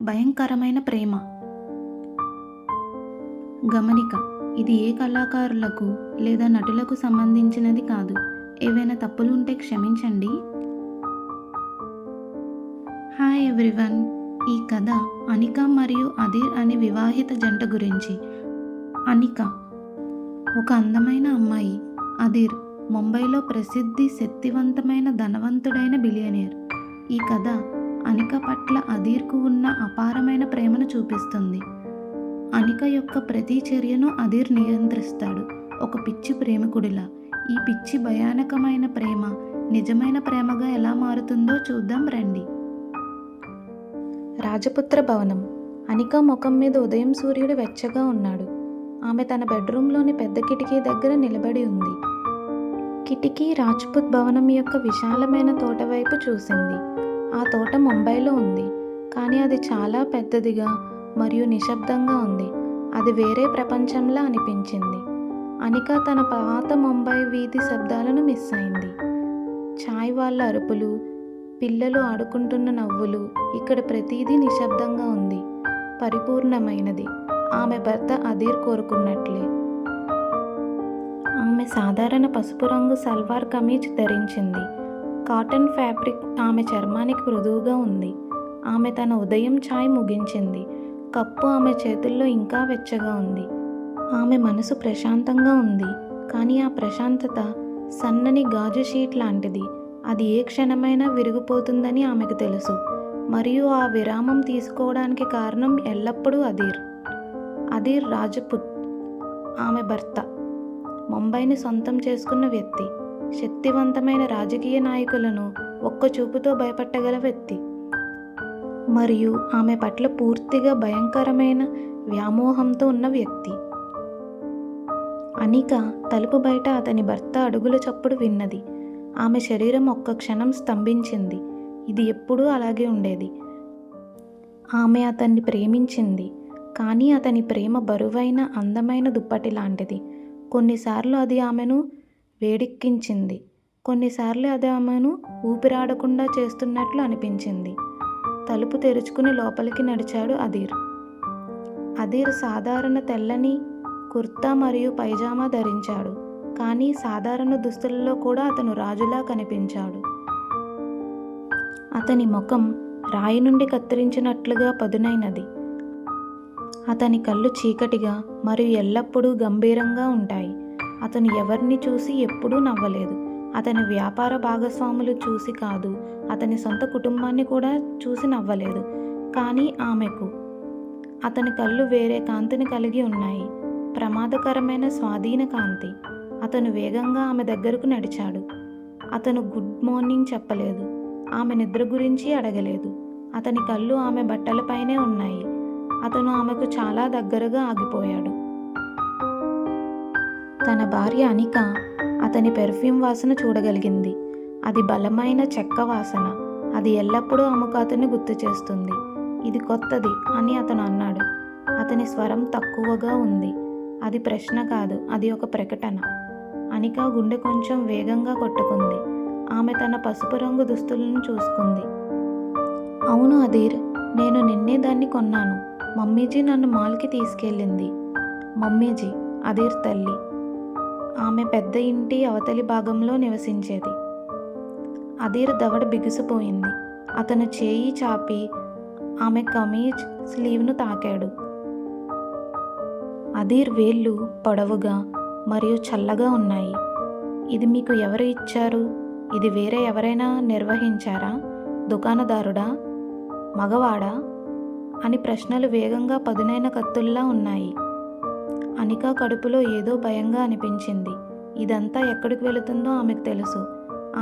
భయంకరమైన ప్రేమ. గమనిక: ఇది ఏ కళాకారులకు లేదా నటులకు సంబంధించినది కాదు. ఏవైనా తప్పులు ఉంటే క్షమించండి. Hi everyone. ఈ కథ అనిక మరియు అదీర్ అనే వివాహిత జంట గురించి. అనిక ఒక అందమైన అమ్మాయి. అదీర్ ముంబైలో ప్రసిద్ధి శక్తివంతమైన ధనవంతుడైన బిలియనీర్. ఈ కథ అనిక పట్ల అదీర్కు ఉన్న అపారమైన ప్రేమను చూపిస్తుంది. అనిక యొక్క ప్రతి చర్యను అదీర్ నియంత్రిస్తాడు, ఒక పిచ్చి ప్రేమికుడిలా. ఈ పిచ్చి భయానకమైన ప్రేమ నిజమైన ప్రేమగా ఎలా మారుతుందో చూద్దాం రండి. రాజపుత్ర భవనం. అనిక ముఖం మీద ఉదయం సూర్యుడు వెచ్చగా ఉన్నాడు. ఆమె తన బెడ్రూమ్లోని పెద్ద కిటికీ దగ్గర నిలబడి ఉంది. కిటికీ రాజ్పుత్ భవనం యొక్క విశాలమైన తోట వైపు చూసింది. ఆ తోట ముంబైలో ఉంది, కానీ అది చాలా పెద్దదిగా మరియు నిశ్శబ్దంగా ఉంది. అది వేరే ప్రపంచంలా అనిపించింది. అనిక తన పాత ముంబై వీధి శబ్దాలను మిస్ అయింది. చాయ్ వాళ్ళ అరుపులు, పిల్లలు ఆడుకుంటున్న నవ్వులు. ఇక్కడ ప్రతిదీ నిశ్శబ్దంగా ఉంది, పరిపూర్ణమైనది. ఆమె భర్త అదీర్ కోరుకున్నట్లే. ఆమె సాధారణ పసుపు రంగు సల్వార్ కమీజ్ ధరించింది. కాటన్ ఫ్యాబ్రిక్ ఆమె చర్మానికి మృదువుగా ఉంది. ఆమె తన ఉదయం ఛాయ్ ముగించింది. కప్పు ఆమె చేతుల్లో ఇంకా వెచ్చగా ఉంది. ఆమె మనసు ప్రశాంతంగా ఉంది, కానీ ఆ ప్రశాంతత సన్నని గాజు షీట్ లాంటిది. అది ఏ క్షణమైనా విరిగిపోతుందని ఆమెకు తెలుసు, మరియు ఆ విరామం తీసుకోవడానికి కారణం ఎల్లప్పుడూ అదీర్ రాజపుత్, ఆమె భర్త. ముంబైని సొంతం చేసుకున్న వ్యక్తి, శక్తివంతమైన రాజకీయ నాయకులను ఒక్క చూపుతో భయపెట్టగల వ్యక్తి, మరియు ఆమె పట్ల పూర్తిగా భయంకరమైన వ్యామోహంతో ఉన్న వ్యక్తి. అనిక తలుపు బయట అతని భర్త అడుగుల చప్పుడు విన్నది. ఆమె శరీరం ఒక్క క్షణం స్తంభించింది. ఇది ఎప్పుడూ అలాగే ఉండేది. ఆమె అతన్ని ప్రేమించింది, కానీ అతని ప్రేమ బరువైన అందమైన దుప్పటి లాంటిది. కొన్నిసార్లు అది ఆమెను వేడెక్కించింది, కొన్నిసార్లు అది ఆమెను ఊపిరాడకుండా చేస్తున్నట్లు అనిపించింది. తలుపు తెరుచుకుని లోపలికి నడిచాడు అదీర్ సాధారణ తెల్లని కుర్తా మరియు పైజామా ధరించాడు, కానీ సాధారణ దుస్తులలో కూడా అతను రాజులా కనిపించాడు. అతని ముఖం రాయి నుండి కత్తిరించినట్లుగా పదునైనది. అతని కళ్ళు చీకటిగా మరియు ఎల్లప్పుడూ గంభీరంగా ఉంటాయి. అతను ఎవరిని చూసి ఎప్పుడూ నవ్వలేదు. అతని వ్యాపార భాగస్వాములు చూసి కాదు, అతని సొంత కుటుంబాన్ని కూడా చూసి నవ్వలేదు. కానీ ఆమెకు అతని కళ్ళు వేరే కాంతిని కలిగి ఉన్నాయి, ప్రమాదకరమైన స్వాధీన కాంతి. అతను వేగంగా ఆమె దగ్గరకు నడిచాడు. అతను గుడ్ మార్నింగ్ చెప్పలేదు, ఆమె నిద్ర గురించి అడగలేదు. అతని కళ్ళు ఆమె బట్టలపైనే ఉన్నాయి. అతను ఆమెకు చాలా దగ్గరగా ఆగిపోయాడు. తన భార్య అనిక అతని పెర్ఫ్యూమ్ వాసన చూడగలిగింది. అది బలమైన చెక్క వాసన. అది ఎల్లప్పుడూ ఆమెకు అతన్ని గుర్తు చేస్తుంది. ఇది కొత్తది అని అతను అన్నాడు. అతని స్వరం తక్కువగా ఉంది. అది ప్రశ్న కాదు, అది ఒక ప్రకటన. అనిక గుండె కొంచెం వేగంగా కొట్టుకుంది. ఆమె తన పసుపు రంగు దుస్తులను చూసుకుంది. అవును అదీర్, నేను నిన్నే దాన్ని కొన్నాను. మమ్మీజీ నన్ను మాల్కి తీసుకెళ్ళింది. మమ్మీజీ అదీర్ తల్లి. ఆమె పెద్ద ఇంటి అవతలి భాగంలో నివసించేది. అదీర్ దవడ బిగుసిపోయింది. అతను చేయి చాపి ఆమె కమీజ్ స్లీవ్ను తాకాడు. అదీర్ వేళ్ళు పొడవుగా మరియు చల్లగా ఉన్నాయి. ఇది మీకు ఎవరు ఇచ్చారు? ఇది వేరే ఎవరైనా నిర్వహించారా? దుకాణదారుడా? మగవాడా? అని ప్రశ్నలు వేగంగా పదునైన కత్తుల్లా ఉన్నాయి. అనిక కడుపులో ఏదో భయంగా అనిపించింది. ఇదంతా ఎక్కడికి వెళుతుందో ఆమెకు తెలుసు.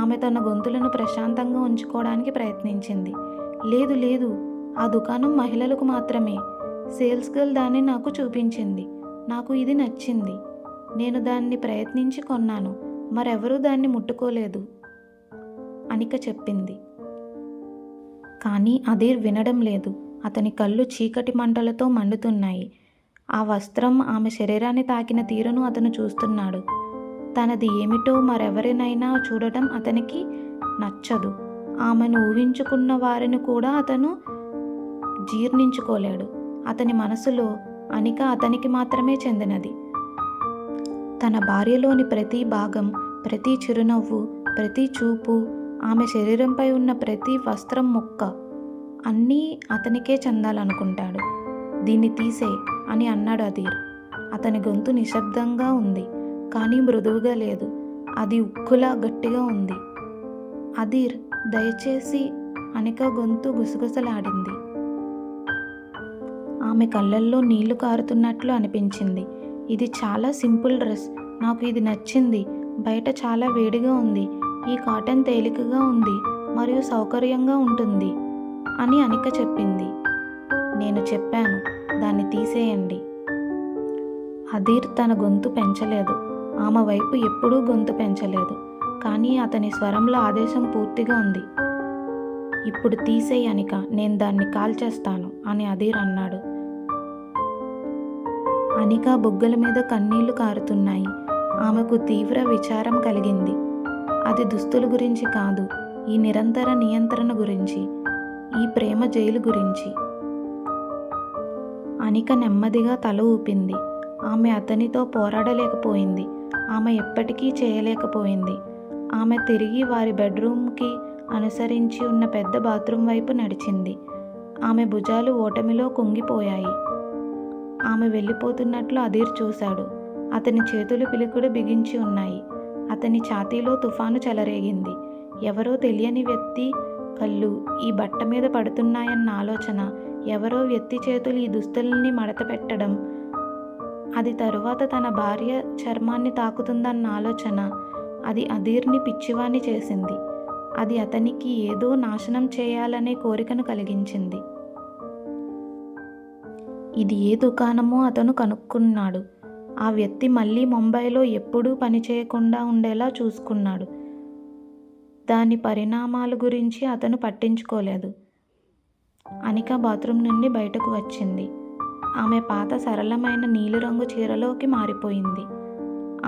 ఆమె తన గొంతులను ప్రశాంతంగా ఉంచుకోవడానికి ప్రయత్నించింది. లేదు లేదు, ఆ దుకాణం మహిళలకు మాత్రమే. సేల్స్ గర్ల్ దాన్ని నాకు చూపించింది. నాకు ఇది నచ్చింది. నేను దాన్ని ప్రయత్నించి కొన్నాను. మరెవరూ దాన్ని ముట్టుకోలేదు, అనిక చెప్పింది. కానీ అదీర్ వినడం లేదు. అతని కళ్ళు చీకటి మంటలతో మండుతున్నాయి. ఆ వస్త్రం ఆమె శరీరాన్ని తాకిన తీరును అతను చూస్తున్నాడు. తనది ఏమిటో మరెవరినైనా చూడటం అతనికి నచ్చదు. ఆమెను ఊహించుకున్న వారిని కూడా అతను జీర్ణించుకోలేడు. అతని మనసులో అనిక అతనికి మాత్రమే చెందినది. తన భార్యలోని ప్రతి భాగం, ప్రతి చిరునవ్వు, ప్రతి చూపు, ఆమె శరీరంపై ఉన్న ప్రతి వస్త్రం ముక్క అన్నీ అతనికే చెందాలనుకుంటాడు. దీన్ని తీసే అని అన్నాడు అధీర్. అతని గొంతు నిశ్శబ్దంగా ఉంది, కానీ మృదువుగా లేదు. అది ఉక్కులా గట్టిగా ఉంది. అధీర్, దయచేసి. అనిక గొంతు గుసగుసలాడింది. ఆమె కళ్ళల్లో నీళ్లు కారుతున్నట్లు అనిపించింది. ఇది చాలా సింపుల్ డ్రెస్. నాకు ఇది నచ్చింది. బయట చాలా వేడిగా ఉంది. ఈ కాటన్ తేలికగా ఉంది మరియు సౌకర్యంగా ఉంటుంది అని అనిక చెప్పింది. నేను చెప్పాను, దాన్ని తీసేయండి. అధీర్ తన గొంతు పెంచలేదు. ఆమె వైపు ఎప్పుడూ గొంతు పెంచలేదు. కానీ అతని స్వరంలో ఆదేశం పూర్తిగా ఉంది. ఇప్పుడు తీసేయి అనిక, నేను దాన్ని కాల్చేస్తాను అని అధీర్ అన్నాడు. అనిక బుగ్గల మీద కన్నీళ్లు కారుతున్నాయి. ఆమెకు తీవ్ర విచారం కలిగింది. అది దుస్తుల గురించి కాదు, ఈ నిరంతర నియంత్రణ గురించి, ఈ ప్రేమ జైలు గురించి. అనిక నెమ్మదిగా తల ఊపింది. ఆమె అతనితో పోరాడలేకపోయింది. ఆమె ఎప్పటికీ చేయలేకపోయింది. ఆమె తిరిగి వారి బెడ్రూమ్కి అనుసరించి ఉన్న పెద్ద బాత్రూమ్ వైపు నడిచింది. ఆమె భుజాలు ఓటమిలో కుంగిపోయాయి. ఆమె వెళ్ళిపోతున్నట్లు అధీర్ చూశాడు. అతని చేతులు పిలుకుడు బిగించి ఉన్నాయి. అతని ఛాతీలో తుఫాను చెలరేగింది. ఎవరో తెలియని వ్యక్తి కళ్ళు ఈ బట్ట మీద పడుతున్నాయన్న ఆలోచన, ఎవరో వ్యక్తి చేతులు ఈ దుస్తుల్ని మడత పెట్టడం, అది తరువాత తన భార్య చర్మాన్ని తాకుతుందన్న ఆలోచన, అది అధీర్ని పిచ్చివాణ్ణి చేసింది. అది అతనికి ఏదో నాశనం చేయాలనే కోరికను కలిగించింది. ఇది ఏ దుకాణమో అతను కనుక్కున్నాడు. ఆ వ్యక్తి మళ్ళీ ముంబైలో ఎప్పుడూ పనిచేయకుండా ఉండేలా చూసుకున్నాడు. దాని పరిణామాల గురించి అతను పట్టించుకోలేదు. అనిక బాత్రూమ్ నుండి బయటకు వచ్చింది. ఆమె పాత సరళమైన నీలిరంగు చీరలోకి మారిపోయింది.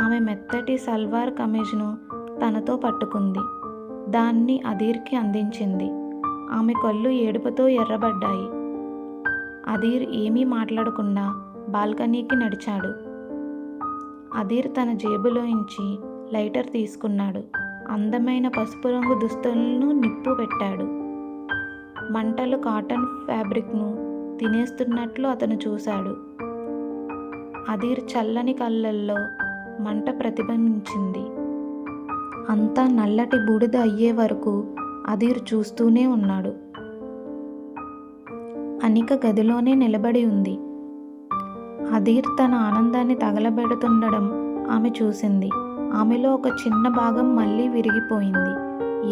ఆమె మెత్తటి సల్వార్ కమీజ్ను తనతో పట్టుకుంది. దాన్ని అధీర్కి అందించింది. ఆమె కళ్ళు ఏడుపుతో ఎర్రబడ్డాయి. అధీర్ ఏమీ మాట్లాడకుండా బాల్కనీకి నడిచాడు. అధీర్ తన జేబులోంచి లైటర్ తీసుకున్నాడు. అందమైన పసుపు రంగు దుస్తులను నిప్పు పెట్టాడు. మంటలు కాటన్ ఫ్యాబ్రిక్ను తినేస్తున్నట్లు అతను చూశాడు. అధీర్ చల్లని కళ్ళల్లో మంట ప్రతిబింబించింది. అంతా నల్లటి బూడిద అయ్యే వరకు అధీర్ చూస్తూనే ఉన్నాడు. అనిక గదిలోనే నిలబడి ఉంది. అధీర్ తన ఆనందాన్ని తగలబెడుతుండడం ఆమె చూసింది. ఆమెలో ఒక చిన్న భాగం మళ్ళీ విరిగిపోయింది.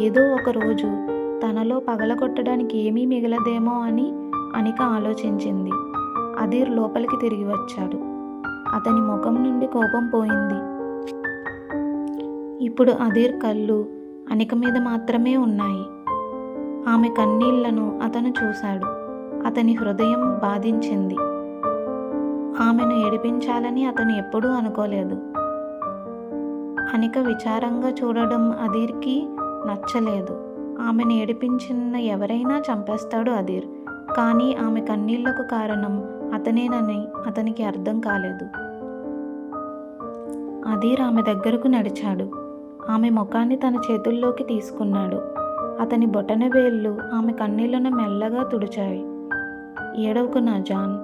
ఏదో ఒక రోజు తనలో పగలగొట్టడానికి ఏమీ మిగలదేమో అని అనిక ఆలోచించింది. అధీర్ లోపలికి తిరిగి వచ్చాడు. అతని ముఖం నుండి కోపం పోయింది. ఇప్పుడు అధీర్ కళ్ళు అనిక మీద మాత్రమే ఉన్నాయి. ఆమె కన్నీళ్లను అతను చూశాడు. అతని హృదయం బాధించింది. ఆమెను ఏడిపించాలని అతను ఎప్పుడూ అనుకోలేదు. అనిక విచారంగా చూడడం అధీర్కి నచ్చలేదు. ఆమెను ఏడిపించిన ఎవరైనా చంపేస్తాడు అధీర్. కానీ ఆమె కన్నీళ్లకు కారణం అతనేనని అతనికి అర్థం కాలేదు. అధీర్ ఆమె దగ్గరకు నడిచాడు. ఆమె ముఖాన్ని తన చేతుల్లోకి తీసుకున్నాడు. అతని బొటన వేళ్ళు ఆమె కన్నీళ్లను మెల్లగా తుడిచాయి. ఏడవకు నా జాన్,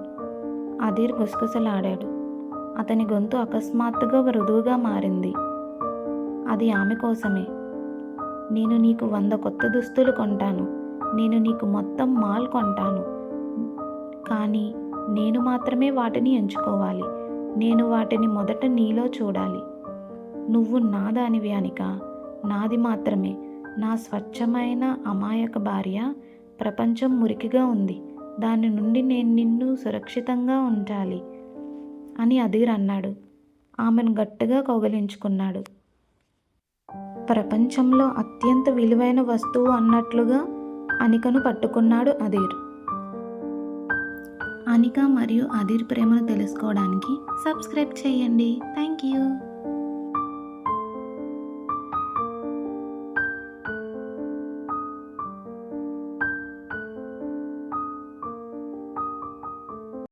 అధీర్ గుసగుసలాడాడు. అతని గొంతు అకస్మాత్తుగా మృదువుగా మారింది. అది ఆమె కోసమే. నేను నీకు 100 కొత్త దుస్తులు కొంటాను. నేను నీకు మొత్తం మాల్ కొంటాను. కానీ నేను మాత్రమే వాటిని ఎంచుకోవాలి. నేను వాటిని మొదట నీలో చూడాలి. నువ్వు నా దానివి అనిక, నాది మాత్రమే. నా స్వచ్ఛమైన అమాయక భార్య. ప్రపంచం మురికిగా ఉంది. దాని నుండి నేను నిన్ను సురక్షితంగా ఉంచాలి అని అధీర్ అన్నాడు. ఆమెను గట్టిగా కౌగిలించుకున్నాడు. ప్రపంచంలో అత్యంత విలువైన వస్తువు అన్నట్లుగా అనికను పట్టుకున్నాడు అధీర్. అనిక మరియు అధీర్ ప్రేమను తెలుసుకోవడానికి సబ్స్క్రైబ్ చేయండి. Thank you.